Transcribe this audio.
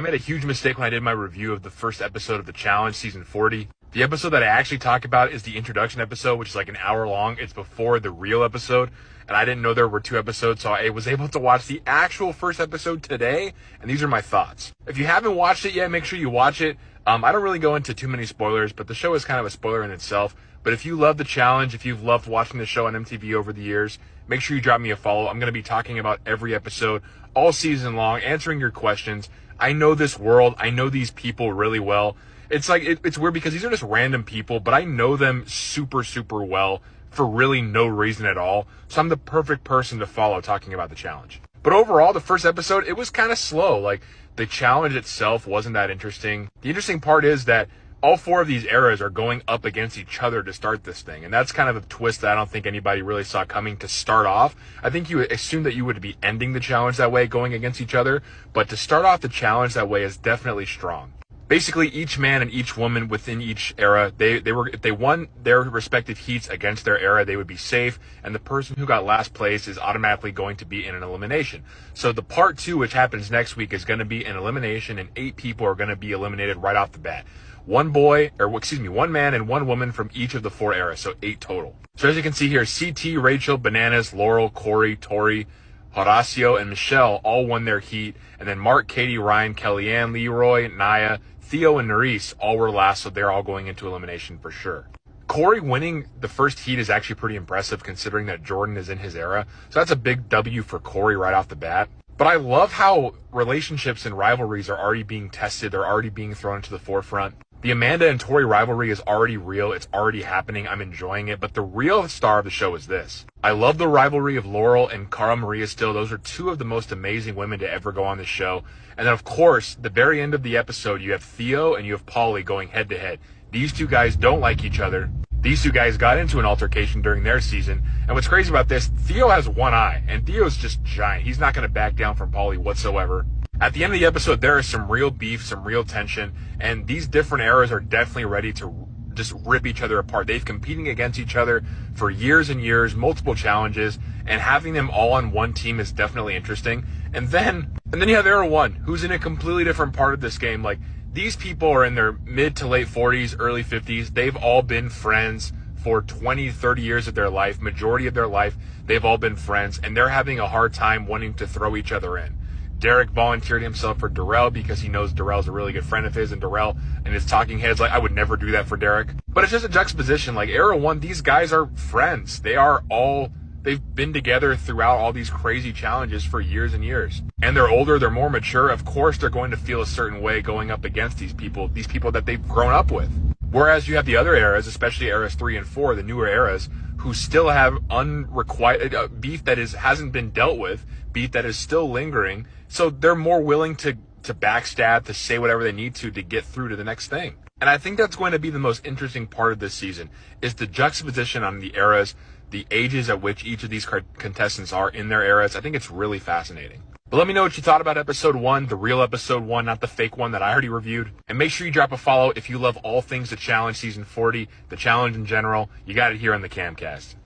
I made a huge mistake when I did my review of the first episode of The Challenge, Season 40. The episode that I actually talk about is the introduction episode, which is like an hour long. It's before the real episode, and I didn't know there were 2 episodes, so I was able to watch the actual first episode today, and these are my thoughts. If you haven't watched it yet, make sure you watch it. I don't really go into too many spoilers, but the show is kind of a spoiler in itself. But if you love The Challenge, if you've loved watching the show on MTV over the years, make sure you drop me a follow. I'm going to be talking about every episode all season long, answering your questions. I know this world. I know these people really well. It's like, it's weird because these are just random people, but I know them super, super well for really no reason at all. So I'm the perfect person to follow talking about The Challenge. But overall, the first episode, it was kind of slow. Like, the challenge itself wasn't that interesting. The interesting part is that all 4 of these eras are going up against each other to start this thing. And that's kind of a twist that I don't think anybody really saw coming to start off. I think you assumed that you would be ending the challenge that way, going against each other. But to start off the challenge that way is definitely strong. Basically, each man and each woman within each era, if they won their respective heats against their era, they would be safe, and the person who got last place is automatically going to be in an elimination. So the part 2, which happens next week, is going to be an elimination, and 8 people are going to be eliminated right off the bat. One man and one woman from each of the 4 eras, so 8 total. So as you can see here, CT, Rachel, Bananas, Laurel, Corey, Tori, Horacio, and Michelle all won their heat, and then Mark, Katie, Ryan, Kellyanne, Leroy, Naya, Theo, and Nerys all were last, so they're all going into elimination for sure. Corey winning the first heat is actually pretty impressive considering that Jordan is in his era, so that's a big W for Corey right off the bat. But I love how relationships and rivalries are already being tested, they're already being thrown into the forefront. The Amanda and Tori rivalry is already real. It's already happening. I'm enjoying it. But the real star of the show is this. I love the rivalry of Laurel and Cara Maria still. Those are 2 of the most amazing women to ever go on the show. And then, of course, the very end of the episode, you have Theo and you have Pauly going head to head. These 2 guys don't like each other. These 2 guys got into an altercation during their season. And what's crazy about this, Theo has one eye. And Theo's just giant. He's not going to back down from Pauly whatsoever. At the end of the episode, there is some real beef, some real tension, and these different eras are definitely ready to just rip each other apart. They've competing against each other for years and years, multiple challenges, and having them all on one team is definitely interesting. And then you have Era 1, who's in a completely different part of this game. Like, these people are in their mid to late 40s, early 50s. They've all been friends for 20, 30 years of their life, majority of their life. They've all been friends, and they're having a hard time wanting to throw each other in. Derek volunteered himself for Darrell because he knows Darrell's a really good friend of his, and Darrell and his talking heads, like, I would never do that for Derek. But it's just a juxtaposition. Like, Era 1, these guys are friends. They've been together throughout all these crazy challenges for years and years. And they're older, they're more mature. Of course, they're going to feel a certain way going up against these people that they've grown up with. Whereas you have the other eras, especially eras 3 and 4, the newer eras, who still have unrequited beef that hasn't been dealt with, beef that is still lingering. So they're more willing to backstab, to say whatever they need to get through to the next thing. And I think that's going to be the most interesting part of this season, is the juxtaposition on the eras, the ages at which each of these contestants are in their eras. I think it's really fascinating. But let me know what you thought about episode 1, the real episode 1, not the fake one that I already reviewed. And make sure you drop a follow if you love all things The Challenge Season 40, The Challenge in general. You got it here on the Camcast.